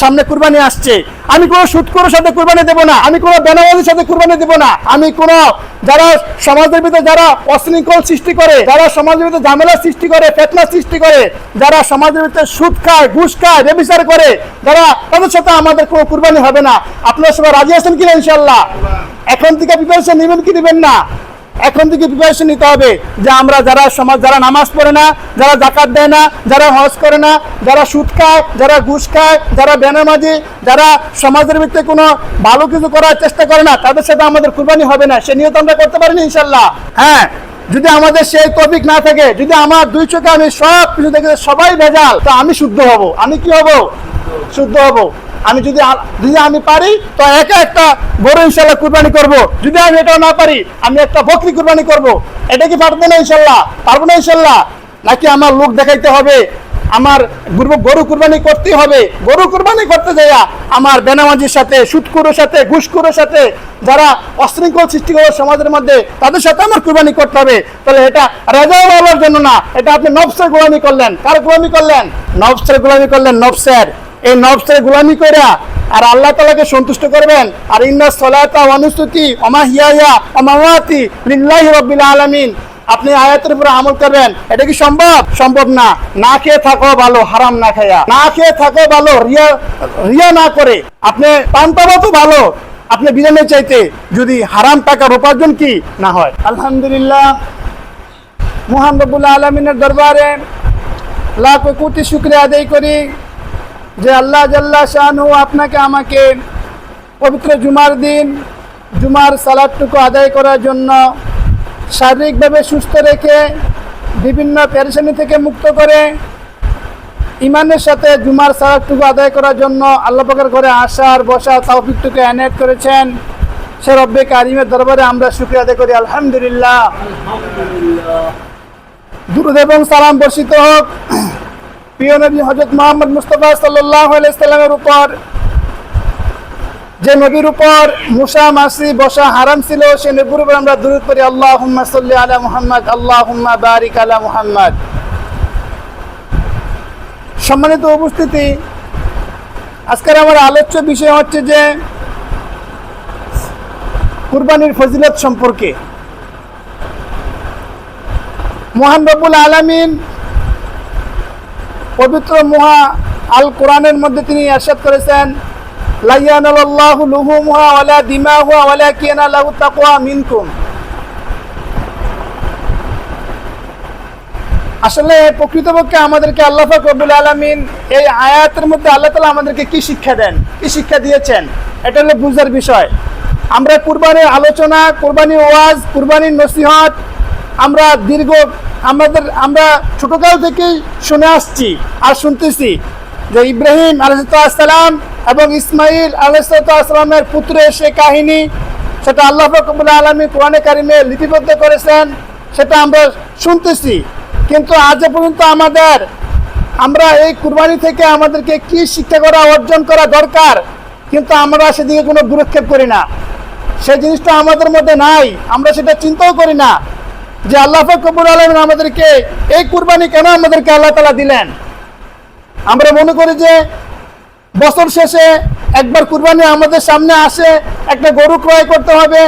সামনে কুরবানি আসছে, আমি কোনো সুদখোরের সাথে কুরবানি দেব না, আমি কোনো বেনামাজির সাথে কুরবানি দেব না, আমি কোনো যারা সমাজের ভিতরে যারা অশৃঙ্খল সৃষ্টি করে, যারা সমাজের ভিতরে ঝামেলা সৃষ্টি করে, ফিতনা সৃষ্টি করে, যারা সমাজের ভিতরে সুদ খায়, ঘুষ খায়, ব্যভিচার করে, যারা তাদের সাথে আমাদের কোনো কুরবানি হবে না। আপনারা সবাই রাজি আছেন কিনা ইনশাআল্লাহ? এখন থেকে প্রিপারেশন নেবেন কি নেবেন না? এখন থেকে প্রিপারেশন নিতে হবে যে আমরা যারা সমাজ, যারা নামাজ পড়ে না, যারা যাকাত দেয় না, যারা হজ করে না, যারা সুদ খায়, যারা ঘুষ খায়, যারা বেনামাজি, যারা সমাজের ভিতরে কোনো ভালো কিছু করার চেষ্টা করে না, তাদের সাথে আমাদের কুরবানি হবে না। সে নিয়ত আমরা করতে পারিনি ইনশাআল্লাহ। হ্যাঁ, যদি আমাদের সেই তৌফিক না থাকে, যদি আমার দুই চোখে আমি সব কিছু দেখে সবাই ভেজাল, তো আমি শুদ্ধ হব। আমি কি হব? শুদ্ধ হব। আমি যদি আমি পারি তো একা একটা বড় ইনশাআল্লাহ কুরবানি করব। যদি আমি এটাও না পারি, আমি একটা বকরি কুরবানি করব। এটা কি পারবো না ইনশাআল্লাহ? পারবো না ইনশাআল্লাহ? নাকি আমার লোক দেখাইতে হবে, আমার গরু কুরবানি করতে হবে? গরু কুরবানি করতে যাইয়া আমার বেনামাজির সাথে, সুদখোরের সাথে, ঘুষখোরের সাথে, যারা অশৃঙ্খল সৃষ্টি করে সমাজের মধ্যে, তাদের সাথে আমার কুরবানি করতে হবে। তাহলে এটা রাজাওয়ালার জন্য না, এটা আপনি নফসের গোলামি করলেন। কার গোলামি করলেন? নফসের গোলামি করলেন, নফসের। এই নফসের গোলামি কইরা আর আল্লাহ তাআলাকে সন্তুষ্ট করবেন। আর ইন্নাস সালাতা ওয়া নুসুকি ওয়া মাহইয়ায়া ওয়া মামাতি লিল্লাহি রাব্বিল আলামিন, আপনি আয়াতের উপরে আমল করবেন। এটা কি সম্ভব? সম্ভব না। না খেয়ে থাকো ভালো, হারাম না খায়া। না খেয়ে থাকো ভালো, রিয়া না করে। আপনি পান পাবো তো ভালো, আপনি বিরিয়ানি চাইতে যদি হারাম টাকার উপার্জন কি না হয়। আলহামদুলিল্লাহ, মহান রব্বুল আলামিনের দরবারে লাখ কোটি শুকরিয়া আদায় করি যে আল্লাহ জাল্লা শানহু আপনাকে আমাকে পবিত্র জুমার দিন জুমার সালাতটুকু আদায় করার জন্য, শারীরিকভাবে সুস্থ রেখে, বিভিন্ন পেরেশানি থেকে মুক্ত করে, ইমানের সাথে জুমার সালাতটুকু আদায় করার জন্য আল্লাহ পাকের ঘরে আসার বসার তৌফিকটুকু এনায়েত করেছেন। সে রব্বে কারিমের দরবারে আমরা শুকরিয়া আদায় করি। আলহামদুলিল্লাহ। দুরূদ এবং সালাম বর্ষিত হোক প্রিয় নবী হযরত মুহাম্মদ মুস্তাফা সাল্লাল্লাহু আলাইহি সাল্লামের উপর, যে নবীর উপর মুসা মাসি বসা হারাম ছিল, সে নবীর উপর আমরা দুরূদ পড়ি। আল্লাহুম্মা সাল্লি আলা মুহাম্মদ, আল্লাহুম্মা বারিক আলা মুহাম্মদ। সম্মানিত উপস্থিতি, আজকের আমার আলোচ্য বিষয় হচ্ছে যে কুরবানির ফজিলত সম্পর্কে। মহান রব্বুল আলামিন পবিত্র মহা আল কোরআনের মধ্যে তিনি ইরশাদ করেছেন, লা ইয়ানালুল্লাহু লুহুমুহা ওয়ালা দিমাহুহা ওয়ালাকিন ইয়ানালুহু তাকওয়া মিনকুম। আসলে প্রকৃতপক্ষে আমাদেরকে আল্লাহ পাক রব্বুল আলামিন এই আয়াতের মধ্যে আল্লাহ তাআলা আমাদেরকে কি শিক্ষা দেন, কি শিক্ষা দিয়েছেন, এটা হলো বুঝার বিষয়। আমরা কুরবানির আলোচনা, কুরবানির ওয়াজ, কুরবানির নসিহত আমরা ছোটকাল থেকেই শুনে আসছি আর শুনতেছি যে ইব্রাহিম আলাইহিস সালাম এবং ইসমাইল আলাইহিস সালামের পুত্রের সে কাহিনী, সেটা আল্লাহ পাক রব্বুল আলামিন কোরআনে কারিমে লিপিবদ্ধ করেছেন, সেটা আমরা শুনতেছি। কিন্তু আজ পর্যন্ত আমরা এই কুরবানি থেকে আমাদেরকে কি শিক্ষা করা, অর্জন করা দরকার, কিন্তু আমরা সেদিকে কোনো ভ্রুক্ষেপ করি না। সেই জিনিসটা আমাদের মধ্যে নাই, আমরা সেটা চিন্তাও করি না যে আল্লাহ পাক রব্বুল আলামিন আমাদেরকে এই কুরবানি কেন আমাদেরকে আল্লাহ তাআলা দিলেন। আমরা মনে করি যে বছর শেষে একবার কুরবানি আমাদের সামনে আসে, একটা গরু ক্রয় করতে হবে,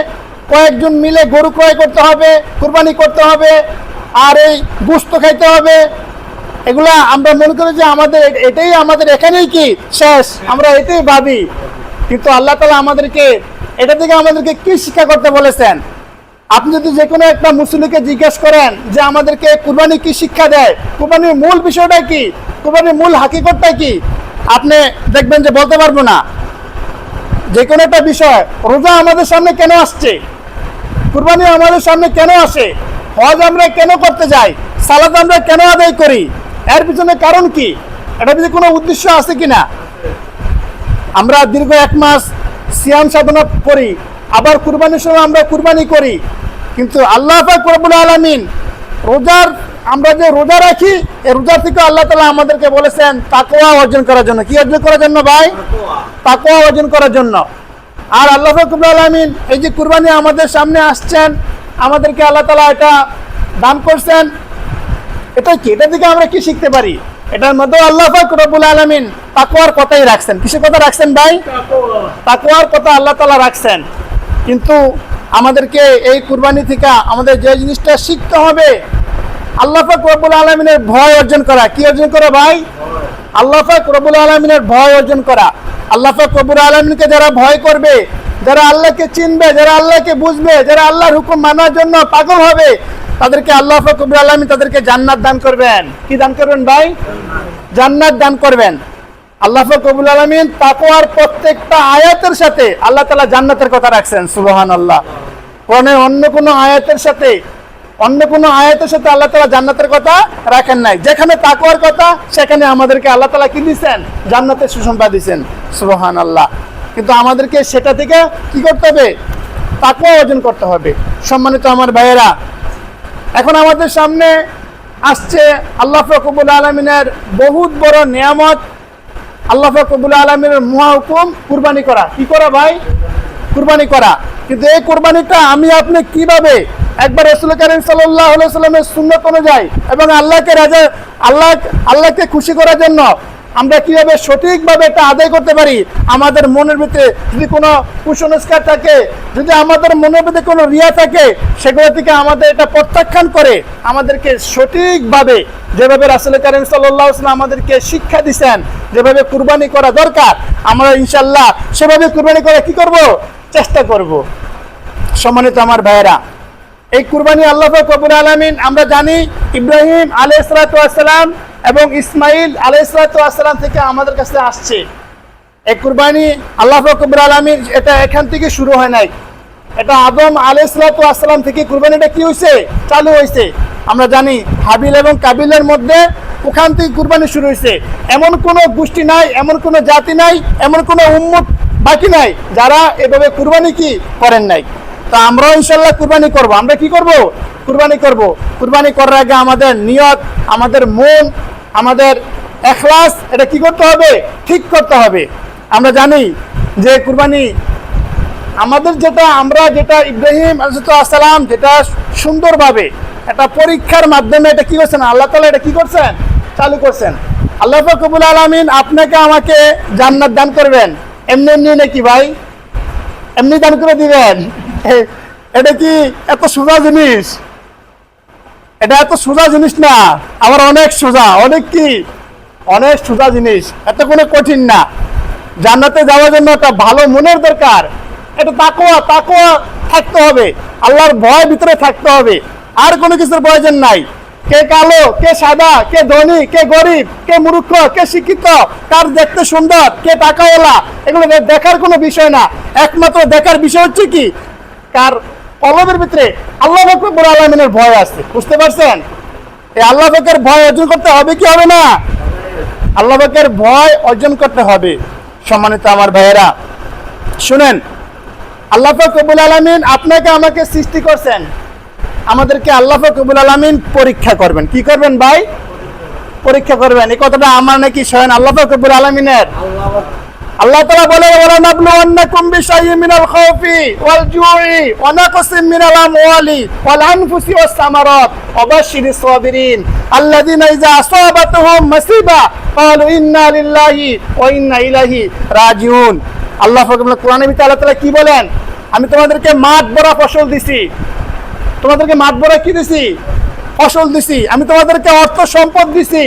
কয়েকজন মিলে গরু ক্রয় করতে হবে, কুরবানি করতে হবে, আর এই গোশত খাইতে হবে। এগুলা আমরা মনে করি যে এটাই আমাদের এখানেই কি শেষ, আমরা এটাই ভাবি। কিন্তু আল্লাহ তাআলা এটা থেকে আমাদেরকে কি শিক্ষা করতে বলেছেন? আপনি যদি যে কোনো একটা মুসলিমকে জিজ্ঞেস করেন যে আমাদেরকে কুরবানি কি শিক্ষা দেয়, কুরবানির মূল বিষয়টা কি, কুরবানির মূল হাকিকতটা কি, আপনি দেখবেন যে বলতে পারবো না। যে কোনো একটা বিষয়, রোজা আমাদের সামনে কেন আসছে, কুরবানি আমাদের সামনে কেন আসে, হজ আমরা কেন করতে যাই, সালাত আমরা কেন আদায় করি, এর পিছনে কারণ কি, এটার পিছনে কোনো উদ্দেশ্য আছে কিনা? আমরা দীর্ঘ 1 মাস সিয়াম সাধনা করি, আবার কুরবানির সময় আমরা কুরবানি করি, কিন্তু আল্লাহ পাক রব্বুল আলামিন আমরা যে রোজা রাখি, এই রোজা থেকে আল্লাহ তাআলা আমাদেরকে বলেছেন তাকওয়া অর্জন করার জন্য। কি অর্জন করার জন্য ভাই? তাকওয়া অর্জন করার জন্য। আর আল্লাহ পাক রব্বুল আলামিন এই যে কুরবানি আমাদের সামনে আসছেন, আমাদেরকে আল্লাহ তাআলা এটা দান করছেন, এটা কি, এটা থেকে আমরা কি শিখতে পারি? এটার মধ্যে আল্লাহ পাক রব্বুল আলামিন তাকওয়ার কথাই রাখছেন। কিসের কথা রাখছেন ভাই? তাকওয়ার কথা আল্লাহ তাআলা রাখছেন। কিন্তু আমাদেরকে এই কুরবানি থেকে আমাদের যে জিনিসটা শিখতে হবে, আল্লাহ পাক রব্বুল আলামিনের ভয় অর্জন করা। কি অর্জন করা ভাই? আল্লাহ পাক রব্বুল আলামিনের ভয় অর্জন করা। আল্লাহ পাক রব্বুল আলামিনকে যারা ভয় করবে, যারা আল্লাহকে চিনবে, যারা আল্লাহকে বুঝবে, যারা আল্লাহর হুকুম মানার জন্য পাগল হবে, তাদেরকে আল্লাহ পাক রব্বুল আলামিন তাদেরকে জান্নাত দান করবেন। কি দান করবেন ভাই? জান্নাত দান করবেন। আল্লাহ পাক রব্বুল আলামিন তাকওয়ার প্রত্যেকটা আয়াতের সাথে আল্লাহ তাআলা জান্নাতের কথা রাখছেন। সুবহানাল্লাহ। কোরআনের অন্য কোনো আয়াতের সাথে আল্লাহ তাআলা জান্নাতের কথা রাখেন নাই। যেখানে তাকওয়ার কথা সেখানে আমাদেরকে আল্লাহ তাআলা কি দিয়েছেন? জান্নাতের সুসংবাদ দিয়েছেন। সুবহানাল্লাহ। কিন্তু আমাদেরকে সেটা থেকে কি করতে হবে? তাকওয়া অর্জন করতে হবে। সম্মানিত আমার ভাইয়েরা, এখন আমাদের সামনে আসছে আল্লাহ পাক রব্বুল আলামিনের বহুত বড় নিয়ামত, আল্লাহ পাক রব্বুল আলামিনের মহা হুকুম কুরবানি করা। কি করা ভাই? কুরবানি করা। কিন্তু এই কুরবানিটা আমি আপনি কিভাবে একবার রাসূল কারীম সাল্লাল্লাহু আলাইহি ওয়াসাল্লামের সুন্নাত অনুযায়ী এবং আল্লাহকে খুশি করার জন্য আমরা কিভাবে সঠিকভাবে এটা আদায় করতে পারি? আমাদের মনের ভিতরে যদি কোনো কুসংস্কার থাকে, যদি আমাদের মনের ভিতরে কোনো রিয়া থাকে, সেগুলো থেকে আমাদের এটা প্রত্যাখ্যান করে আমাদেরকে সঠিকভাবে যেভাবে রাসূল কারীম সাল্লাল্লাহু আলাইহি ওয়াসাল্লাম আমাদেরকে শিক্ষা দিয়েছেন, যেভাবে কুরবানি করা দরকার, আমরা ইনশাআল্লাহ সেভাবে কুরবানি করে কি করব? চেষ্টা করব। সম্মানিত আমার ভাইয়েরা, এই কুরবানি আল্লাহ পাক রব্বুল আলামিন আমরা জানি ইব্রাহিম আলাইহিস সালাতু ওয়াস সালাম এবং ইসমাইল আলাইহিস সালাতু ওয়াস সালাম থেকে আমাদের কাছে আসছে। এই কুরবানি আল্লাহ পাক রব্বুল আলামিন এটা এখান থেকে শুরু হয় নাই, এটা আদম আলাইহিস সালাতু ওয়াস সালাম থেকে কুরবানিটা কি হইছে? চালু হইছে। আমরা জানি হাবিল এবং কাবিলের মধ্যে ওখান থেকে কুরবানি শুরু হইছে। এমন কোনো গোষ্ঠী নাই, এমন কোনো জাতি নাই, এমন কোনো উম্মত বাকি নাই যারা এভাবে কুরবানি কি করেন নাই। তা আমরাও ইনশাআল্লাহ কুরবানি করব। আমরা কি করব? কুরবানি করব। কুরবানি করার আগে আমাদের নিয়ত, আমাদের মন, আমাদের ইখলাস এটা কি করতে হবে? ঠিক করতে হবে। আমরা জানি যে কুরবানি আমাদের যেটা ইব্রাহিম আলাইহিস সালাম যেটা সুন্দরভাবে একটা পরীক্ষার মাধ্যমে এটা কি করছেন? আল্লাহ তাআলা এটা কি করছেন? চালু করছেন। আল্লাহ পাক রব্বুল আলামিন আপনাকে আমাকে জান্নাত দান করবেন এমনি এমনি নাকি ভাই? এমনি দান করে দিবেন? এটা কি এত সোজা জিনিস? এটা এত সোজা জিনিস না, আবার অনেক সোজা, অনেক সোজা জিনিস, এত কোনো কঠিন না। জান্নাতে যাওয়ার জন্য একটা ভালো মনের দরকার, এটা তাকওয়া থাকতে হবে, আল্লাহর ভয় ভিতরে থাকতে হবে, আর কোনো কিছুর প্রয়োজন নাই। কে কালো, কে সাদা, কে ধনী, কে গরিব, কে মূর্খ, কে শিক্ষিত, কার দেখতে সুন্দর, কে টাকাওয়ালা, এগুলো দেখার কোনো বিষয় না। একমাত্র দেখার বিষয় হচ্ছে কি? কার কলবের ভিতরে আল্লাহ পাক রব্বুল আলামিনের ভয় আছে। বুঝতে পারছেন? এই আল্লাহ পাকের ভয় অর্জন করতে হবে কি হবে না? আল্লাহ পাকের ভয় অর্জন করতে হবে। সম্মানিত আমার ভাইয়েরা, শুনেন, আল্লাহ পাক রব্বুল আলামিন আপনাকে আমাকে সৃষ্টি করছেন, আমাদেরকে আল্লাহ পাক রব্বুল আলামিন পরীক্ষা করবেন। কি করবেন ভাই? পরীক্ষা করবেন। এই কথাটা আমার নাকি স্বয়ং আল্লাহ পাক রব্বুল আলামিনের। আল্লাহ তাআলা বলে, ওয়ালা নাবলুওয়ান্নাকুম বিশাইইন মিনাল খাউফি ওয়াল জুই ওয়া নাকসিম মিনাল আমওয়ালি ওয়াল আনফুসি ওয়াস সামারাত ওয়া বাশশিরিস সাবিরিন আল্লাযিনা ইযা আসাবাতুহুম মুসিবা ক্বালু ইন্না লিল্লাহি ওয়া ইন্না ইলাইহি রাজিউন। আল্লাহ পাক কোরআনের ভিতরে আল্লাহ তাআলা কি বলেন? আমি তোমাদেরকে মাঠ ভরা ফসল দিছি। তোমাদেরকে মাঠ ভরা কি দিছি? ফসল দিছি। আমি তোমাদেরকে অর্থ সম্পদ দিছি।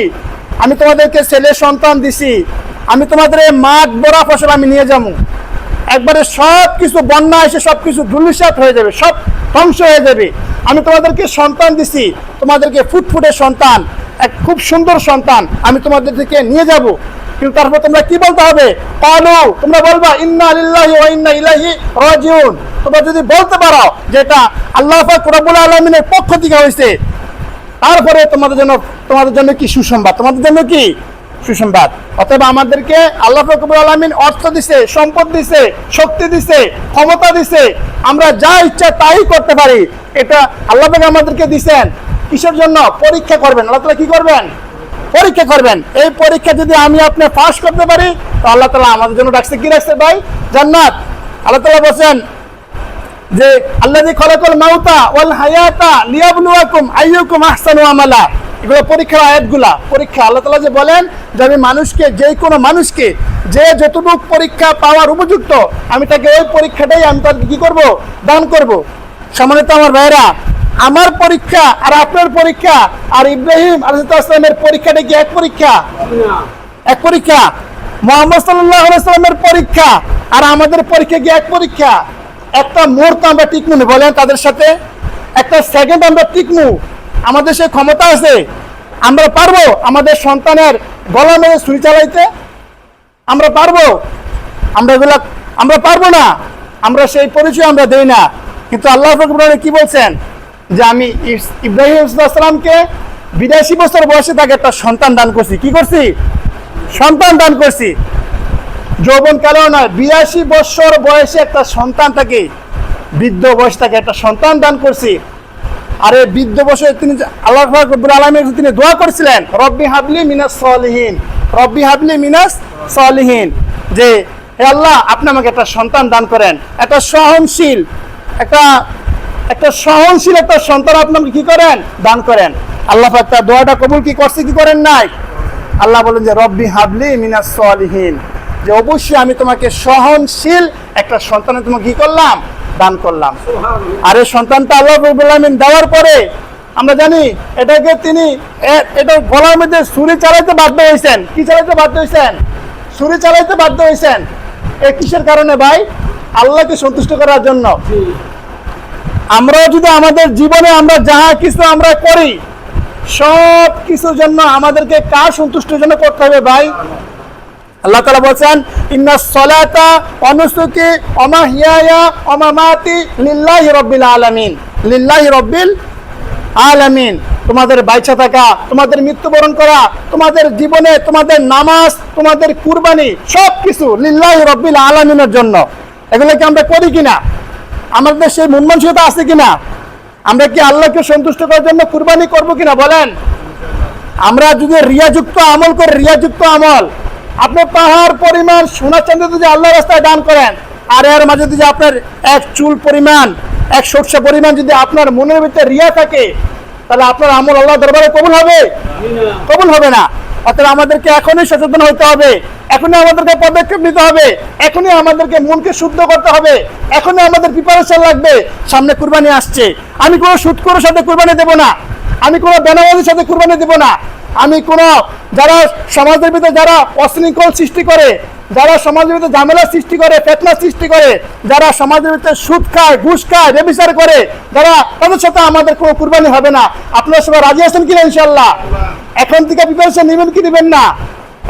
আমি তোমাদেরকে ছেলে সন্তান দিছি। আমি তোমাদের এই মাঠ ভরা ফসল আমি নিয়ে যাবো, একবারে সব কিছু বন্যা এসে সব কিছু ধুলিসাৎ হয়ে যাবে, সব ধ্বংস হয়ে যাবে। আমি তোমাদেরকে সন্তান দিছি, তোমাদেরকে ফুটফুটে সন্তান, এক খুব সুন্দর সন্তান আমি তোমাদের থেকে নিয়ে যাব। কিন্তু তারপর তোমরা কি বলতে হবে? ক্বালু, তোমরা বলবা ইন্না লিল্লাহি ওয়া ইন্না ইলাইহি রাজিউন। তোমরা যদি বলতে পারো যে এটা আল্লাহ পাক রব্বুল আলামিনের পক্ষ থেকে হয়েছে, তারপরে তোমাদের জন্য কি সুসংবাদ, তোমাদের জন্য কি সুসংবাদ। অতএব আমাদেরকে আল্লাহ পাক রব্বুল আলামিন অর্থ দিছে, সম্পদ দিছে, শক্তি দিছে, ক্ষমতা দিছে, আমরা যা ইচ্ছা তাই করতে পারি। এটা আল্লাহ পাক আমাদেরকে দিছেন কিসের জন্য? পরীক্ষা করবেন। আল্লাহ তাআলা কি করবেন? পরীক্ষা করবেন। এই পরীক্ষা যদি আমি আপনি পাস করতে পারি, তো আল্লাহ তাআলা আমাদের জন্য রাখছে কি রাখছে ভাই? জান্নাত। আল্লাহ তাআলা বলেন যে আল্লাযী খালাকাল মাউতা ওয়াল হায়াতা লিয়াবলুয়াকুম আইয়ুকুম আহসানু আমালা। এগুলো পরীক্ষার আয়াতগুলা। পরীক্ষা আল্লাহ তাআলা যে বলেন যে আমি মানুষকে, যে কোনো মানুষকে যে যতটুকু পরীক্ষা পাওয়ার উপযুক্ত, আমি তাকে ওই পরীক্ষাটাই আমি তাকে কি করব, দান করব। সম্মানিত আমার ভাইরা, আমার পরীক্ষা আর আপনার পরীক্ষা আর ইব্রাহিম আলাইহিস সালামের পরীক্ষাটা কি এক পরীক্ষা? এক পরীক্ষা। মুহাম্মদ সাল্লাল্লাহু আলাইহি সাল্লামের পরীক্ষা আর আমাদের পরীক্ষা কি এক পরীক্ষা? একটা মুহূর্ত আমরা টিকমু না বলেন তাদের সাথে? একটা সেকেন্ড আমরা টিকমু? আমাদের সে ক্ষমতা আছে? আমরা পারবো আমাদের সন্তানের গলা মেরে ছুরি চালাইতে? আমরা পারবো? আমরা পারবো না। আমরা সেই পরিচয় আমরা দেই না। কিন্তু আল্লাহ পাক কি বলছেন যে আমি ইব্রাহিম আলাইহিস সালামকে 82 বছর বয়সে তাকে একটা সন্তান দান করছি। কি করছি? সন্তান দান করছি। যৌবন কালেও নয়, 82 বছর বয়সে একটা সন্তান তাকে, বৃদ্ধ বয়সে তাকে একটা সন্তান দান করছি। আর এই বৃদ্ধ বয়সে তিনি আল্লাহ পাক রব্বুল আলামিন তিনি দোয়া করেছিলেন, রব্বি হাবলি মিনাস সলিহিন, রব্বি হাবলি মিনাস সলিহিন, যে হে আল্লাহ আপনি আমাকে একটা সন্তান দান করেন, একটা সহনশীল একটা সন্তান আপনি আমাকে কি করেন, দান করেন। আল্লাহ পাক তার দোয়াটা কবুল কি করছে, কি করেন নাই? আল্লাহ বলেন যে রব্বি হাবলি মিনাস সলিহিন, যে অবশ্যই আমি তোমাকে সহনশীল একটা সন্তান তোমাকে কি করলাম, দান করলাম। আর এই সন্তানটা আল্লাহ রাব্বুল আলামিন দেওয়ার পরে আমরা জানি এটাকে তিনি এটা গলার মধ্যে ছুরি চালাইতে বাধ্য হয়েছেন। কি চালাইতে বাধ্য হয়েছেন? ছুরি চালাইতে বাধ্য হয়েছেন। এই কিসের কারণে ভাই? আল্লাহকে সন্তুষ্ট করার জন্য। আমরাও যদি আমাদের জীবনে আমরা যাহা কিছু আমরা করি, সব কিছুর জন্য আমাদেরকে কার সন্তুষ্টির জন্য করতে হবে ভাই? আল্লাহ তাআলা বলেন ইন্নাস সালাতা ওয়া নুসুকি ওয়া মাহইয়ায়া ওয়া মামাতি লিল্লাহি রাব্বিল আলামিন, লিল্লাহি রাব্বিল আলামিন। তোমাদের বাইচা থাকা, তোমাদের মৃত্যুবরণ করা, তোমাদের জীবনে তোমাদের নামাজ, তোমাদের কুরবানি, সব কিছু লিল্লাহি রাব্বিল আলামিনের জন্য। এগুলো কি আমরা করি কিনা? আমাদের সেই মন মানসিকতা আছে কিনা? আমরা কি আল্লাহকে সন্তুষ্ট করার জন্য কুরবানি করব কিনা বলেন? আমরা যদি রিয়াযুক্ত আমল করি, রিয়াযুক্ত আমল, আপনি পাহাড় পরিমাণ সোনা চাঁদি যদি আল্লাহর রাস্তায় দান করেন, আর এর মাঝে যদি আপনার এক চুল পরিমাণ, এক সরষে পরিমাণ যদি আপনার মনের ভিতরে রিয়া থাকে, তাহলে আপনার আমল আল্লাহ দরবারে কবুল হবে? কবুল হবে না। অতএব আমাদেরকে এখনই সচেতন হতে হবে, এখনই আমাদেরকে পদক্ষেপ নিতে হবে, এখনই আমাদেরকে মনকে শুদ্ধ করতে হবে, এখনই আমাদের প্রিপারেশন লাগবে। সামনে কুরবানি আসছে। আমি কোনো সুদখোরের সাথে কুরবানি দেব না, আমি কোনো বেনামাজির সাথে কুরবানি দেব না, আমি কোনো যারা সমাজের ভিতরে যারা অশৃঙ্খল সৃষ্টি করে, যারা সমাজের ভিতরে ঝামেলা সৃষ্টি করে, ফিতনা সৃষ্টি করে, যারা সমাজের ভিতরে সুদ খায়, ঘুষ খায়, ব্যভিচার করে, যারা, তাদের সাথে আমাদের কোনো কুরবানি হবে না। আপনারা সবাই রাজি আছেন কিনা ইনশাআল্লাহ? এখন থেকে প্রিপারেশন নেবেন কি নেবেন না?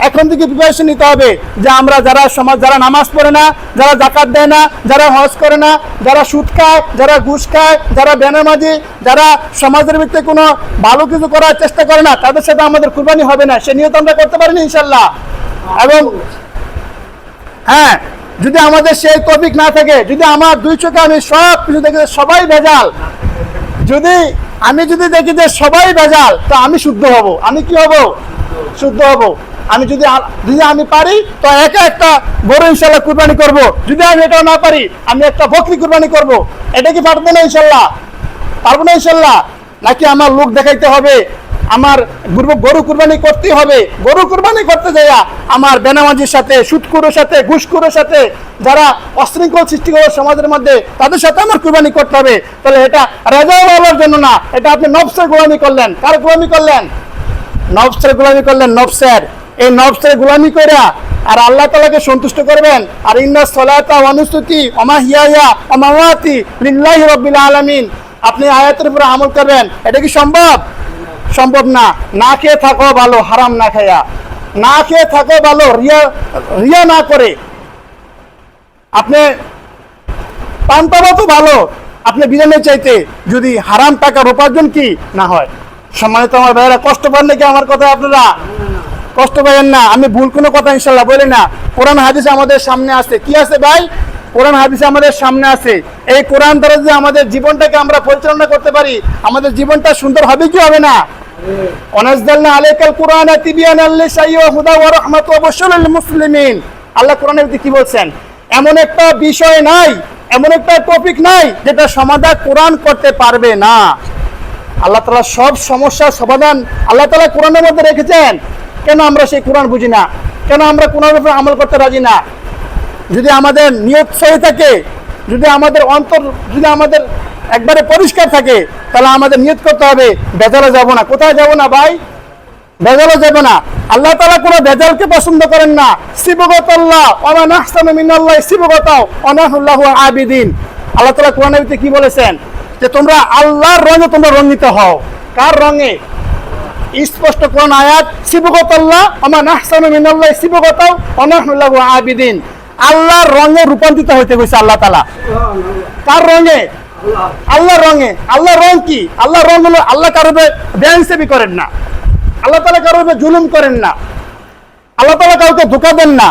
এখন থেকে প্রিপারেশন নিতে হবে যে আমরা যারা সমাজ, যারা নামাজ পড়ে না, যারা যাকাত দেয় না, যারা হজ করে না, যারা সুদ খায়, যারা ঘুষ খায়, যারা বেনামাজি, যারা সমাজের ভিতরে কোনো ভালো কিছু করার চেষ্টা করে না, তাদের সাথে আমাদের কুরবানি হবে না। সে নিয়ত আমরা করতে পারি না ইনশাআল্লাহ। এবং হ্যাঁ, যদি আমাদের সেই তৌফিক না থাকে, যদি আমার দুই চোখে আমি সব কিছু দেখি সবাই ভেজাল, আমি যদি দেখি যে সবাই ভেজাল, তো আমি শুদ্ধ হব। আমি কি হব? শুদ্ধ হব। আমি যদি আমি পারি তো একটা বড় ইনশাআল্লাহ কুরবানি করব। যদি আমি এটাও না পারি, আমি একটা বকরি কুরবানি করব। এটা কি পারবো না ইনশাআল্লাহ? পারবো না ইনশাআল্লাহ? নাকি আমার লোক দেখাইতে হবে, আমার গরু কুরবানি করতে হবে? গরু কুরবানি করতে যাইয়া আমার বেনামাজির সাথে, সুদখোরের সাথে, ঘুষখোরের সাথে, যারা অশৃঙ্খল সৃষ্টি করে সমাজের মধ্যে, তাদের সাথে আমার কুরবানি করতে হবে। তাহলে এটা রাজা আল্লাহর জন্য না, এটা আপনি নফসের গোলামি করলেন। কার গোলামি করলেন? নফসের গোলামি করলেন। নফসের, এই নফসের গোলামি কইরা আর আল্লাহ তাআলাকে সন্তুষ্ট করবেন। আর ইন্নাস সালাতা ওয়া নুসুকি ওয়া মাহইয়ায়া ওয়া মামাতি লিল্লাহি রাব্বিল আলামিন, আপনি আয়াতের উপর আমল করবেন। এটা কি সম্ভব? সম্ভব না। না খেয়ে থাকো ভালো, হারাম না খায়া। না খেয়ে থাকো ভালো, রিয়া না করে। আপনি পান পাবো তো ভালো, আপনি বিরিয়ানি চাইতে যদি হারাম টাকার উপার্জন কি না হয়। সম্মানিত আমার ভাইয়েরা, কষ্ট পান নাকি আমার কথা? আপনারা কষ্ট পাবেন না। আমি ভুল কোনো কথা ইনশাআল্লাহ বলি না। কোরআন হাদিস আমাদের সামনে আছে। কি আছে ভাই? কোরআন হাদিস আমাদের সামনে আছে। এই কোরআন দ্বারা যদি আমাদের জীবনটাকে আমরা পরিচালনা করতে পারি, আমাদের জীবনটা সুন্দর হবে কি হবে না? ওয়ানাজ্জালনা আলাইকাল কুরআনা তিবয়ানাল লিশাইয়্যি ওয়া হুদা ওয়া রাহমাতুন ওয়া বাশশিরিল মুসলিমিন। আল্লাহ কোরআনের মধ্যে কি বলছেন? এমন একটা বিষয় নাই, এমন একটা টপিক নাই যেটা সমাধান কোরআন করতে পারবে না। আল্লাহ তাআলা সব সমস্যার সমাধান আল্লাহ তাআলা কোরআনের মধ্যে রেখেছেন। কেন আমরা সেই কোরআন বুঝি না? কেন আমরা কোরআনের উপর আমল করতে রাজি না? যদি আমাদের নিয়ত সহি থাকে, যদি আমাদের অন্তর যদি আমাদের একবারে পরিষ্কার থাকে, তাহলে আমাদের নিয়ত করতে হবে বেজালে যাব না। কোথায় যাব না ভাই? বেজালে যাব না। আল্লাহ তাআলা কোনো বেজালকে পছন্দ করেন না। সিবগাতাল্লাহ ওয়া মান আহসানু মিনাল্লাহি সিবগাতাও ওয়া নাহনু লাহু আবিদিন। আল্লাহ তাআলা কোরআনের ভিতরে কি বলেছেন? যে তোমরা আল্লাহর রঙে তোমরা রঙিত হও। কার রঙে? স্পষ্ট কোন আয়াত, সিবগাতাল্লাহ ওয়া মান আহসানু মিনাল্লাহি সিবগাতাও ওয়া নাহনু লাহু আবিদিন। আল্লাহর রঙে রূপান্তরিত হইতে গেছে আল্লাহ তাআলা। কার রঙে? আল্লাহর রঙে। আল্লাহর রং কি? আল্লাহর রং হলো আল্লাহ কারো বেইনসাফি করেন না, আল্লাহ তাআলা কারো জুলুম করেন না, আল্লাহ তাআলা কাউকে ধোঁকা দেন না।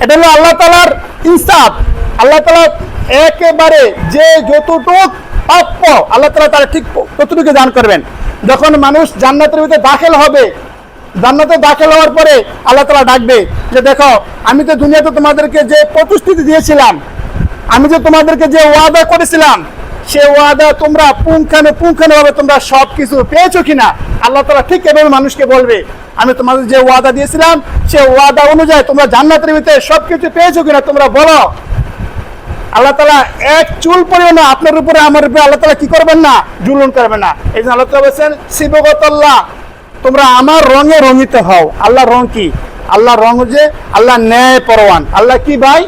এটা হলো আল্লাহ তাআলার ইনসাফ। আল্লাহ তাআলা একেবারে যে যতটুকু প্রাপ্য আল্লাহ তাআলা তারা ঠিক ততটুকু দান করবেন। যখন মানুষ জান্নাতের ভিতরে দাখিল হবে, জান্নাতে দাখিল হওয়ার পরে আল্লাহ তাআলা ডাকবে যে দেখো আমি তো দুনিয়াতে তোমাদেরকে যে প্রতিশ্রুতি দিয়েছিলাম, আমি যে তোমাদেরকে যে ওয়াদা করেছিলাম, সে ওয়াদা তোমরা পুঙ্খানুপুঙ্খানুভাবে তোমরা সব কিছু পেয়েছো কিনা? আল্লাহ তাআলা ঠিক এভাবে মানুষকে বলবে আমি তোমাদের যে ওয়াদা দিয়েছিলাম সে ওয়াদা অনুযায়ী তোমরা জান্নাতের ভিতরে সব কিছু পেয়েছো কিনা তোমরা বলো। আল্লাহ তাআলা এক চুল পরিমাণ আপনার উপরে আমার উপরে আল্লাহ তাআলা কি করবেন না? জুলুম করবেন না। এই জন্য আল্লাহ তাআলা বলেছেন সিবগাতাল্লাহ, তোমরা আমার রঙে রঙিত হও। আল্লাহর রং কি? আল্লাহর রং যে আল্লাহ ন্যায় পরওয়ান। আল্লাহ কি ভাই?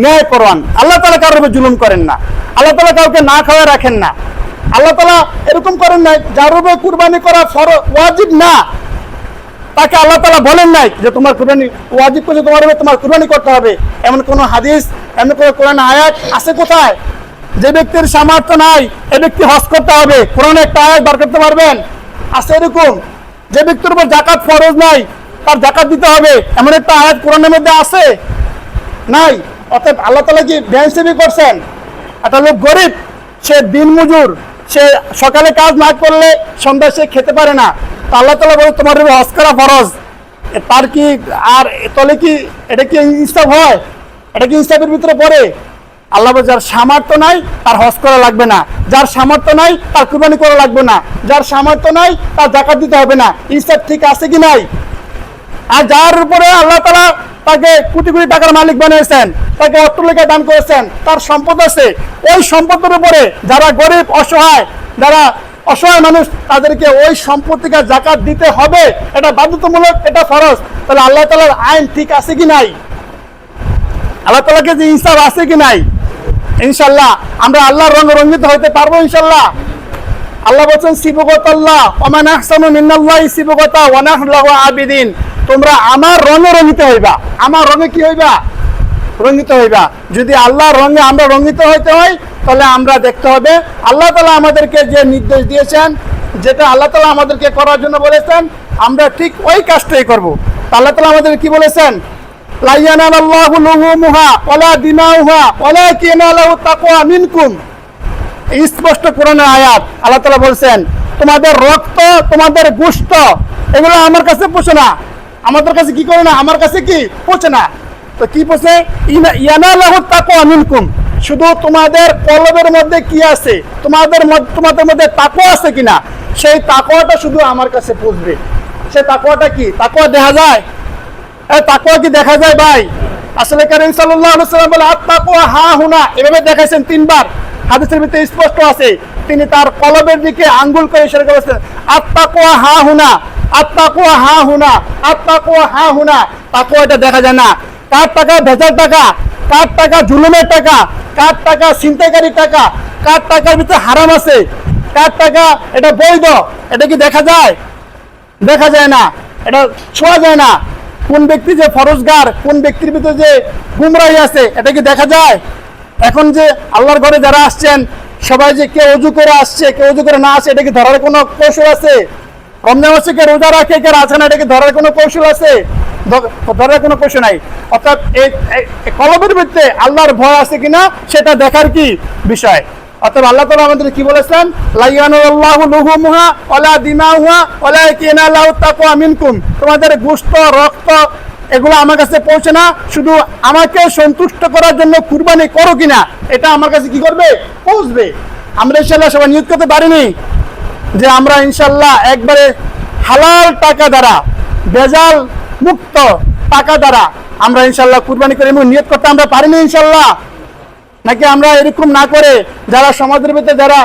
ন্যায় পরওয়ান। আল্লাহ তাআলা কারোর উপর জুলুম করেন না। আল্লাহ তাআলা কাউকে না খাওয়া রাখেন না। আল্লাহ তাআলা এরকম করেন নাই যার উপর কুরবানি করা ওয়াজিব না তাকে আল্লাহ তাআলা বলেন নাই যে তোমার কুরবানি ওয়াজিব করে তোমার উপর তোমার কুরবানি করতে হবে। এমন কোন হাদিস, এমন কোন কোরআন আয়াত আছে কোথায়? যে ব্যক্তির সামর্থ্য নাই এই ব্যক্তি হজ করতে হবে, কোরআনে একটা আয়াত বার করতে পারবেন? আছে এরকম? যে ব্যক্তির উপর যাকাত ফরজ নাই তার যাকাত দিতে হবে, এমন একটা আয়াত কোরআনের মধ্যে আছে? নাই। অতএব আল্লাহ তাআলা কি বেইনসাফি করছেন? একটা লোক গরিব, সে দিনমজুর, সে সকালে কাজ না করলে সন্ধ্যায় সে খেতে পারে না, তো আল্লাহ তাআলা বলে তোমার উপর হজ করা ফরজ। তার কি আর তলে কি এটা কি ইনসাফ হয়? এটা কি ইনসাফের ভিতরে পড়ে? আল্লাহ বলে যার সামর্থ্য নাই তার হজ করা লাগবে না, যার সামর্থ্য নাই তার কুরবানি করা লাগবে না, যার সামর্থ্য নাই তার যাকাত দিতে হবে না। ইনসাফ ঠিক আছে কি নাই? আর যার উপরে আল্লাহ তাআলা তাকে কোটি কোটি টাকার মালিক বানিয়েছেন, তাকে অট্টালিকা দান করেছেন, তার সম্পদ আছে, ওই সম্পদের উপরে যারা গরিব অসহায়, যারা অসহায় মানুষ তাদেরকে ওই সম্পত্তিকে যাকাত দিতে হবে। এটা বাধ্যতামূলক, এটা ফরজ। তাহলে আল্লাহ তাআলার আইন ঠিক আছে কি নাই? আল্লাহ তাআলাকে যে ইনসাফ আছে কি নাই? ইনশাআল্লাহ আমরা আল্লাহর রঙে রঙিত হতে পারবো ইনশাআল্লাহ। আল্লাহ বলেন সিবগাতাল্লাহ ওয়া মান আহসানু মিনাল্লাহি সিবগাতাও ওয়া নাহনু লাহু আবিদিন। তোমরা আমার রঙে রঙিত হইবা। আমার রঙে কি হইবা? রঙিত হইবা। যদি আল্লাহর রঙে আমরা রঙিত হইতে হয় তাহলে আমরা দেখতে হবে আল্লাহ তাআলা আমাদেরকে যে নির্দেশ দিয়েছেন, যেটা আল্লাহ তাআলা আমাদেরকে করার জন্য বলেছেন, আমরা ঠিক ওই কাজটাই করব। আল্লাহ তাআলা আমাদের কি বলেছেন? লা ইয়ানালাল্লাহু লুহুমুহা ওয়ালা দিমাউহা ওয়ালাকিন ইয়ানালুহু তাকওয়া মিনকুম। স্পষ্ট কোরআনের আয়াত। আল্লাহ তাআলা বলেছেন তোমাদের রক্ত, তোমাদের গোশত এগুলো আমার কাছে পৌঁছে না, আমাদের কাছে কি করে না? আমার কাছে কি পৌঁছে না। তো কি পৌঁছে? ইয়ানালুহু তাকওয়া মিনকুম। শুধু তোমাদের কলবের মধ্যে কি আছে, তোমাদের মধ্যে তাকওয়া আছে কিনা, সেই তাকওয়াটা শুধু আমার কাছে পৌঁছবে। সেই তাকওয়াটা কি? তাকওয়া দেখা যায়? তাকওয়া কি দেখা যায় ভাই? আসলে কারীম সাল্লাল্লাহু আলাইহি ওয়াসাল্লাম বলে আত-তাকওয়া হা হুনা, এভাবে দেখাইছেন 3 বার। হাদিসের ভিতরে স্পষ্ট আছে। তিনি তার কলবের দিকে আঙ্গুল করে ইশারা করেছেন আত-তাকওয়া হা হুনা, আত-তাকওয়া হা হুনা, আত-তাকওয়া হা হুনা। তাকওয়া এটা দেখা যায় না। কার টাকা? ভেজাল টাকা। কার টাকা? জুলুমের টাকা। কার টাকা? ছিনতাইকারী টাকা। কার টাকার ভিতরে হারাম আছে, কার টাকা এটা বৈধ, এটা কি দেখা যায়? দেখা যায় না, এটা ছোঁয়া যায় না। কোন ব্যক্তি যে ফরজগার, কোন ব্যক্তির ভিতরে যে গুমরাহি আছে, এটা কি দেখা যায়? এখন যে আল্লাহর ঘরে যারা আসছেন সবাই যে কে ওযু করে আসছে, কে ওযু করে না আসে, এটা কি ধরার কোনো কৌশল আছে? রমজান মাসে কে রোজা রাখে, কে রাখে না, এটা কি ধরার কোনো কৌশল আছে? ধরার কোনো কৌশল নাই। অর্থাৎ এই কলবের ভিতরে আল্লাহর ভয় আছে কিনা সেটা দেখার কি বিষয়। অর্থাৎ আল্লাহ তাআলা আমাদের কি বলেছেন? লা ইয়ানাল্লাহু লুহুমুহা ওয়ালা দিমাউহা ওয়ালাকিন ইয়ানালুহু তাকওয়া মিনকুম। তোমাদের গোশত, রক্ত এগুলো আমার কাছে পৌঁছে না, শুধু আমাকে সন্তুষ্ট করার জন্য কুরবানি করো কিনা এটা আমার কাছে কি করবে? পৌঁছবে। আমরা ইনশাল্লাহ সবাই নিয়ত করতে পারিনি যে আমরা ইনশাল্লাহ একবারে হালাল টাকা দ্বারা, বেজাল মুক্ত টাকা দ্বারা আমরা ইনশাল্লাহ কুরবানি করে নিয়ত করতে আমরা পারিনি ইনশাল্লাহ? নাকি আমরা এরকম না করে যারা সমাজের ভিতরে যারা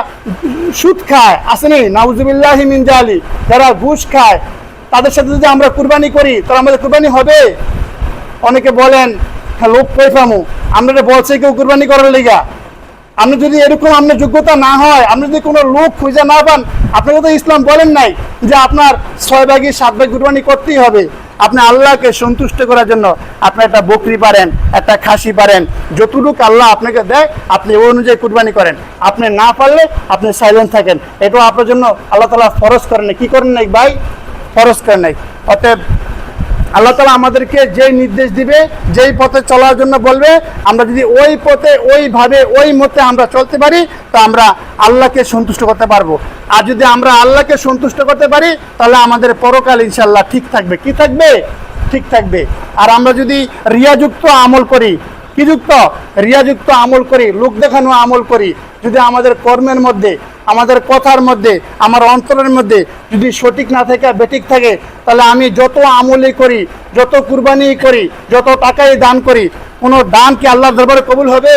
সুদ খায় আসেনি, নাউজুবিল্লাহি মিন জালি, যারা ঘুষ খায়, তাদের সাথে যদি আমরা কুরবানি করি তাহলে আমাদের কুরবানি হবে? অনেকে বলেন হ্যাঁ লোক কই পামু, আমরা বলছে কেউ কুরবানি করার লিগা। আপনি যদি এরকম আপনার যোগ্যতা না হয়, আপনি যদি কোনো লোক খুঁজে না পান, আপনাকে তো ইসলাম বলেন নাই যে আপনার 6 ভাগে 7 ভাগ কুরবানি করতেই হবে। আপনি আল্লাহকে সন্তুষ্ট করার জন্য আপনি একটা বকরি পারেন, একটা খাসি পারেন, যতটুকু আল্লাহ আপনাকে দেয় আপনি ওই অনুযায়ী কুরবানি করেন। আপনি না পারলে আপনি সাইলেন্ট থাকেন। এটাও আপনার জন্য আল্লাহ তাআলা ফরজ করেন নাই। কি করেন নাই ভাই? ফরজ করেন নাই। অতএব আল্লাহ তাআলা আমাদেরকে যেই নির্দেশ দিবে, যেই পথে চলার জন্য বলবে, আমরা যদি ওই পথে ওইভাবে ওই মতে আমরা চলতে পারি তো আমরা আল্লাহকে সন্তুষ্ট করতে পারবো। আর যদি আমরা আল্লাহকে সন্তুষ্ট করতে পারি তাহলে আমাদের পরকাল ইনশাল্লাহ ঠিক থাকবে। কি থাকবে? ঠিক থাকবে। আর আমরা যদি রিয়াযুক্ত আমল করি, কি যুক্ত? রিয়াযুক্ত আমল করি, লোক দেখানো আমল করি, যদি আমাদের কর্মের মধ্যে, আমাদের কথার মধ্যে, আমার অন্তরের মধ্যে যদি সঠিক না থাকে, বেঠিক থাকে, তাহলে আমি যত আমলই করি, যত কুরবানি করি, যত টাকাই দান করি, কোনো দান কি আল্লাহর দরবারে কবুল হবে?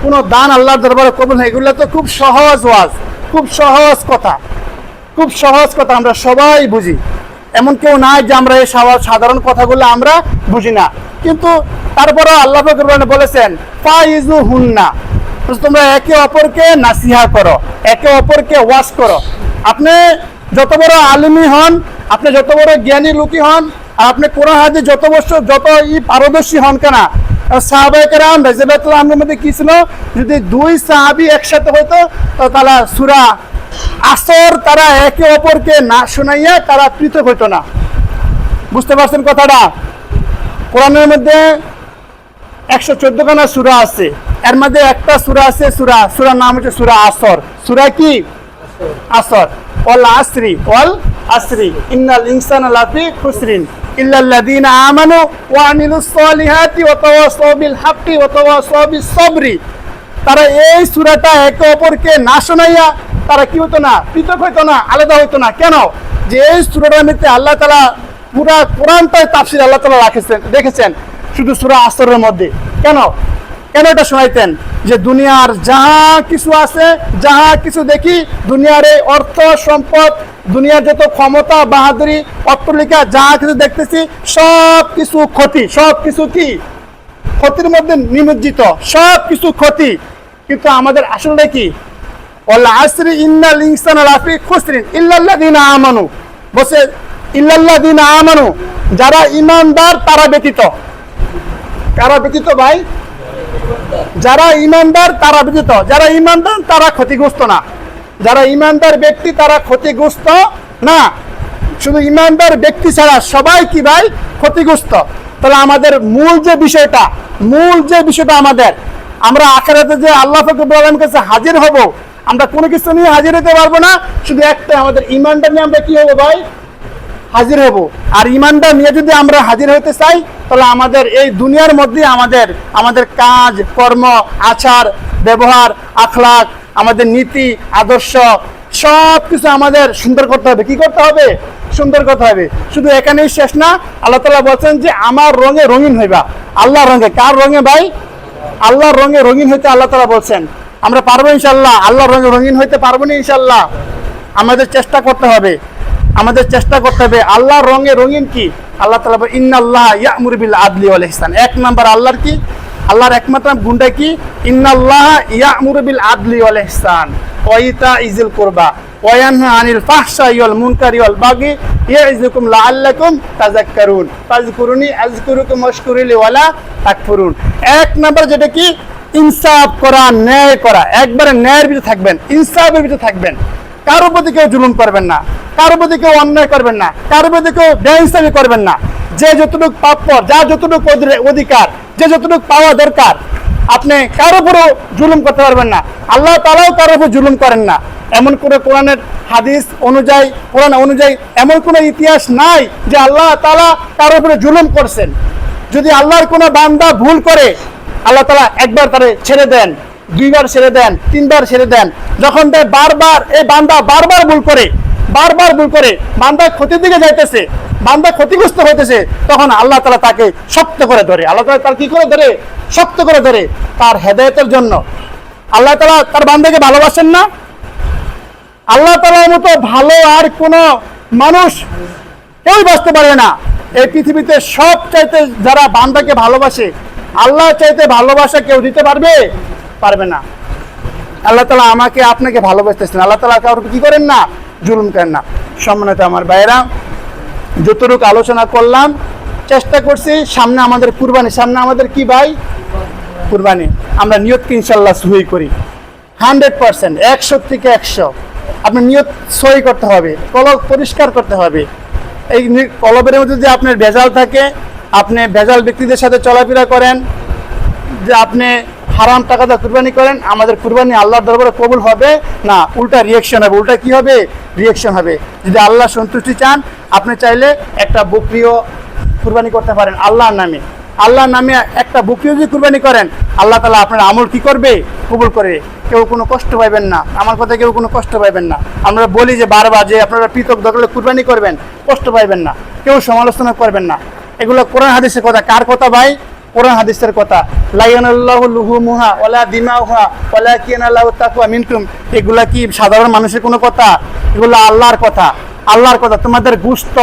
কোনো দান আল্লাহর দরবারে কবুল হয়? এগুলো তো খুব সহজ ওয়াজ, খুব সহজ কথা, খুব সহজ কথা, আমরা সবাই বুঝি। এমন কেউ নাই যে আমরা এই সাধারণ কথাগুলো আমরা বুঝি না। কিন্তু তারপরে আল্লাহ পাক বলেছেন ফাইজু হুন্না, তোমরা একে অপরকে নাসিহা করো, একে অপরকে ওয়াজ করো। আপনি যত বড় আলিমই হন, আপনি যত বড় জ্ঞানী লোকই হন, আর আপনি কোরআন হাদিস যত বছর যত পারদর্শী হন কেন, সাহাবায়ে কেরাম রাদিয়াল্লাহু আনহুর মধ্যে কি ছিল? যদি 2 সাহাবী একসাথে হতো তাহলে সূরা আসর তারা একে অপরকে না শোনাইয়া তারা পৃথক হইতো না। বুঝতে পারছেন কথাটা? কোরআনের মধ্যে 114 খানা সূরা আছে, এর মধ্যে একটা সূরা আছে, সূরার নাম হচ্ছে সূরা আসর। সূরা কি? আসর। ওয়াল আসরি ইন্নাল ইনসানা লাফি খুসরিন ইল্লাল্লাযীনা আমানু ওয়া আমিলুস সলিহাতি ওয়া তাওয়াসাউ বিল হাক্কি ওয়া তাওয়াসাউ বিস সাবরি। তারা এই সূরাটা একে অপরকে না শোনাইয়া তারা কি হতো না? পৃথক হইতো না, আলাদা হইতো না। কেন? যে এই সূরাটার মধ্যে আল্লাহ তাআলা পুরা কোরআনটাই তাফসীর আল্লাহ তাআলা রেখেছেন শুধু সূরা আসরের মধ্যে। কেন এটা শোনাইতেন? যে দুনিয়ার যাহা কিছু আছে, যাহা কিছু দেখি, দুনিয়ার এই অর্থ সম্পদ, দুনিয়ার যত ক্ষমতা, বাহাদুরি, অট্টালিকা যাহা কিছু দেখতেছি সব কিছু ক্ষতি, সব কিছু কি ক্ষতির মধ্যে নিমজ্জিত, সব কিছু ক্ষতি। কিন্তু আমাদের আসলে কি? ওয়াল আসরি ইন্নাল ইনসানা লাফি খুসরিন ইল্লাল্লাযীনা আমানু। বসে ইল্লাল্লাযীনা আমানু, যারা ঈমানদার তারা ব্যতীত। কারা ব্যতীত ভাই? যারা ঈমানদার তারা ব্যতীত। যারা ঈমানদার তারা ক্ষতিগ্রস্ত না, যারা ঈমানদার ব্যক্তি তারা ক্ষতিগ্রস্ত না। শুধু ঈমানদার ব্যক্তি ছাড়া সবাই কি ভাই? ক্ষতিগ্রস্ত। তাহলে আমাদের মূল যে বিষয়টা আমাদের, আমরা আখিরাতে যে আল্লাহ পাক রব্বুল আলামিনের কাছে হাজির হব, আমরা কোনো কিছু নিয়ে হাজির হতে পারবো না, শুধু একটা আমাদের ঈমানটা নিয়ে আমরা কি হবো ভাই? হাজির হব। আর ঈমানটা নিয়ে যদি আমরা হাজির হতে চাই তাহলে আমাদের এই দুনিয়ার মধ্যে আমাদের কাজ কর্ম, আচার ব্যবহার, আখলাক, আমাদের নীতি আদর্শ সব কিছু আমাদের সুন্দর করতে হবে। কি করতে হবে? সুন্দর করতে হবে। শুধু এখানেই শেষ না, আল্লাহ তাআলা বলছেন যে আমার রঙে রঙিন হইবা। আল্লাহর রঙে। কার রঙে ভাই? আল্লাহর রঙে রঙিন হইতে আল্লাহ তাআলা বলছেন। আমরা পারবো ইনশাআল্লাহ? আল্লাহর রঙে রঙিন হইতে পারবো না ইনশাআল্লাহ? আমাদের চেষ্টা করতে হবে, আল্লাহর রঙে রঙিন কি? আল্লাহ তাআলা বলেন ইন্নাল্লাহা ইয়া'মুরু বিল আদলি ওয়াল ইহসান। এক নাম্বার আল্লাহর কি? আল্লাহর একমাত্র গুণটা কি? ইন্নাল্লাহা ইয়া'মুরু বিল আদলি ওয়াল ইহসান ওয়া ইতাইজিল কুরবা ওয়া ইয়ানহা আনিল ফাহশাই ওয়াল মুনকারি ওয়াল বাগি ইয়াইযুকুম লাআল্লাকুম তাযাক্কারুন ফাযকুরুনি আযকুরুকুম ওয়াশকুরুলি ওয়ালা তাকফুরুন। এক নাম্বার যেটা কি? ইনসাফ করা, ন্যায় করা। একবারে ন্যায়ের ভিতরে থাকবেন, ইনসাফের ভিতরে থাকবেন। কারো প্রতি কেউ জুলুম করবেন না, কারো প্রতি কেউ অন্যায় করবেন না, কারো প্রতি কেউ বেইনসাফি করবেন না। যে যতটুকু প্রাপ্য, যার যতটুকু অধিকার, যে যতটুকু পাওয়া দরকার, আপনি কারো উপরও জুলুম করতে পারবেন না। আল্লাহ তাআলাও কারো উপর জুলুম করেন না। এমন করে কোরআনের হাদিস অনুযায়ী, কোরআন অনুযায়ী এমন কোনো ইতিহাস নাই যে আল্লাহ তাআলা কারো উপরে জুলুম করছেন। যদি আল্লাহর কোনো বান্দা ভুল করে আল্লাহ তাআলা একবার তারে ছেড়ে দেন, 2বার ছেড়ে দেন, 3বার ছেড়ে দেন। যখন বারবার এই বান্দা বারবার ভুল করে, বান্দা ক্ষতির দিকে যাইতেছে, বান্দা ক্ষতিগ্রস্ত হইতেছে, তখন আল্লাহ তাআলা তাকে শক্ত করে ধরে। আল্লাহ তাআলা তার কি করে ধরে? শক্ত করে ধরে, তার হেদায়েতের জন্য। আল্লাহ তাআলা তার বান্দাকে ভালোবাসেন না? আল্লাহ তাআলার মতো ভালো আর কোন মানুষ কেউ বাঁচতে পারে না এই পৃথিবীতে। সব চাইতে যারা বান্দাকে ভালোবাসে, আল্লাহ চাইতে ভালোবাসা কেউ দিতে পারবে না। আল্লাহ তাআলা আমাকে আপনাকে ভালোবাসতেছেন। আল্লাহ তাআলা কাউকে কি করেন না? জুলুম করেন না। সম্মানিত আমার ভাইয়েরা, যতটুকু আলোচনা করলাম, চেষ্টা করছি, সামনে আমাদের কুরবানি, সামনে আমাদের কি ভাই? কুরবানি। আমরা নিয়তকে ইনশাআল্লাহ সহি করি 100%, 100 থেকে 100। আপনার নিয়ত সহি করতে হবে, কলব পরিষ্কার করতে হবে। এই কলবের মধ্যে যদি আপনার ভেজাল থাকে, আপনি ভেজাল ব্যক্তিদের সাথে চলাফেরা করেন, যে আপনি হারাম টাকাতে কুরবানি করেন, আমাদের কুরবানি আল্লাহর দরবারে কবুল হবে না, উল্টা রিয়েকশন হবে। উল্টা কি হবে? রিয়েকশন হবে। যদি আল্লাহ সন্তুষ্টি চান, আপনি চাইলে একটা বকরিও কুরবানি করতে পারেন আল্লাহর নামে। আল্লাহর নামে একটা বকরিও যদি কুরবানি করেন, আল্লাহ তাআলা আপনার আমল কি করবে? কবুল করবে। কেউ কোনো কষ্ট পাইবেন না, আমার কথা কেউ কোনো কষ্ট পাইবেন না। আমরা বলি যে বারবার যে আপনারা পৃথক দখলে কুরবানি করবেন, কষ্ট পাইবেন না, কেউ সমালোচনা করবেন না। এগুলো কোরআন হাদিসের কথা। কার কথা ভাই? কোরআন হাদিসের কথা। লাইয়ানাল্লাহু লুহুমুহা ওয়ালা দিমাউহা ওয়ালাকিনাল্লাহু তাকওয়া মিনকুম। এগুলা কি সাধারণ মানুষের কোনো কথা? এগুলো আল্লাহর কথা, আল্লাহর কথা। তোমাদের গোশত,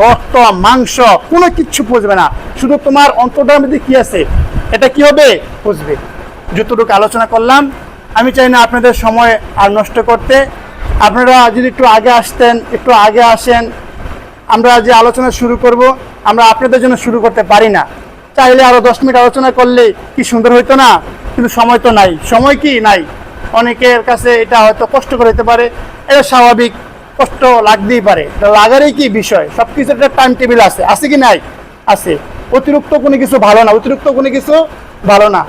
রক্ত, মাংস কোনো কিচ্ছু বুঝবে না, শুধু তোমার অন্তরটার মধ্যে কি আছে এটা কি হবে? বুঝবে। যতটুকু আলোচনা করলাম, আমি চাই না আপনাদের সময় আর নষ্ট করতে। আপনারা যদি একটু আগে আসতেন, একটু আগে আসেন। আমরা যে আলোচনা শুরু করব, আমরা আপনাদের জন্য শুরু করতে পারি না। চাইলে আরো 10 মিনিট আলোচনা করলে কি সুন্দর হইতো না? কিন্তু সময় তো নাই। সময় কি নাই? অনেকের কাছে এটা হয়তো কষ্টকর হতে পারে, এটা স্বাভাবিক, কষ্ট লাগতেই পারে। লাগারই কি বিষয়? সবকিছু একটা টাইম টেবিল আছে, আছে কি নাই? আছে। অতিরিক্ত কোনো কিছু ভালো না, অতিরিক্ত কোনো কিছু ভালো না।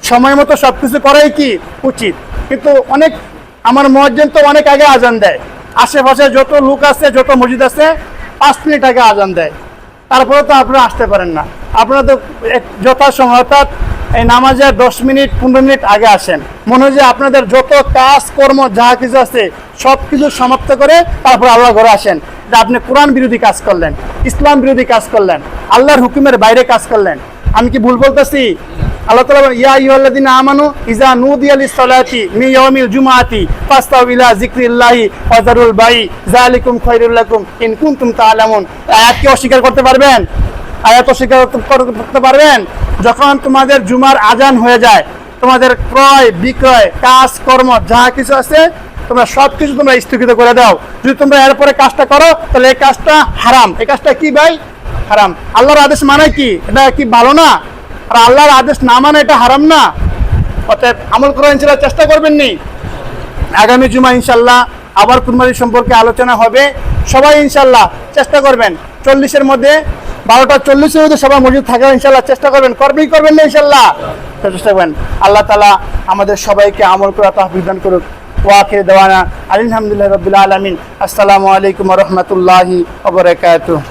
সময় মতো সবকিছু করাই কি উচিত। কিন্তু অনেক আমার মুয়াজ্জিন তো অনেক আগে আজান দেয়। আশেপাশে যত লোক আছে, যত মসজিদ আছে, 5 মিনিট আগে আজান দেয়। তারপরে তো আপনারা আসতে পারেন না। আপনারা তো যথাসময়, অর্থাৎ এই নামাজের 10 মিনিট 15 মিনিট আগে আসেন। মনে হয় যে আপনাদের যত কাজ কর্ম যা কিছু আছে সব কিছু সমাপ্ত করে তারপর আল্লাহ ঘরে আসেন। যে আপনি কোরআন বিরোধী কাজ করলেন, ইসলাম বিরোধী কাজ করলেন, আল্লাহর হুকুমের বাইরে কাজ করলেন। আমি কি ভুল বলতেছি? আল্লাহ তাআলা ইয়া আইয়ুহাল্লাযীনা আমানু ইযা নুদিয়া লিস-সালাতি মিন ইয়াউমিল জুমআতি ফাসতাউ ইলা যিকরিল্লাহি ওয়া যারুল বাই যালিকুম খায়রুল লাকুম ইন কুনতুম তা'লামুন। আয়াত কি অস্বীকার করতে পারবেন? আয়াত অস্বীকার করতে পারবেন? যখন তোমাদের জুমার আজান হয়ে যায়, তোমাদের ক্রয় বিক্রয় কাজ কর্ম যা কিছু আছে তোমরা সব কিছু তোমরা স্থগিত করে দাও। যদি তোমরা এরপরে কাজটা করো, তাহলে এই কাজটা হারাম। এই কাজটা কি ভাই? হারাম। আল্লাহর আদেশ মানে কি? এটা কি ভালো না? আর আল্লাহর আদেশ না মানে এটা হারাম না? অতএব আমল করার ইনশাআল্লাহ চেষ্টা করবেন নি। আগামী জুমা ইনশাআল্লাহ আবার কুরবানি সম্পর্কে আলোচনা হবে। সবাই ইনশাআল্লাহ চেষ্টা করবেন 40-এর মধ্যে, 12:40-এর মধ্যে সবাই মসজিদ থাকার ইনশাআল্লাহ চেষ্টা করবেন। করবেন না ইনশাআল্লাহ? চেষ্টা করবেন। আল্লাহ তাআলা আমাদের সবাইকে আমল করার তৌফিক দান করুক। ওয়া আখির দাওয়ানা আলহামদুলিল্লাহি রাব্বিল আলামিন। আসসালামু আলাইকুম ওয়া রাহমাতুল্লাহি ওয়া বারাকাতুহু।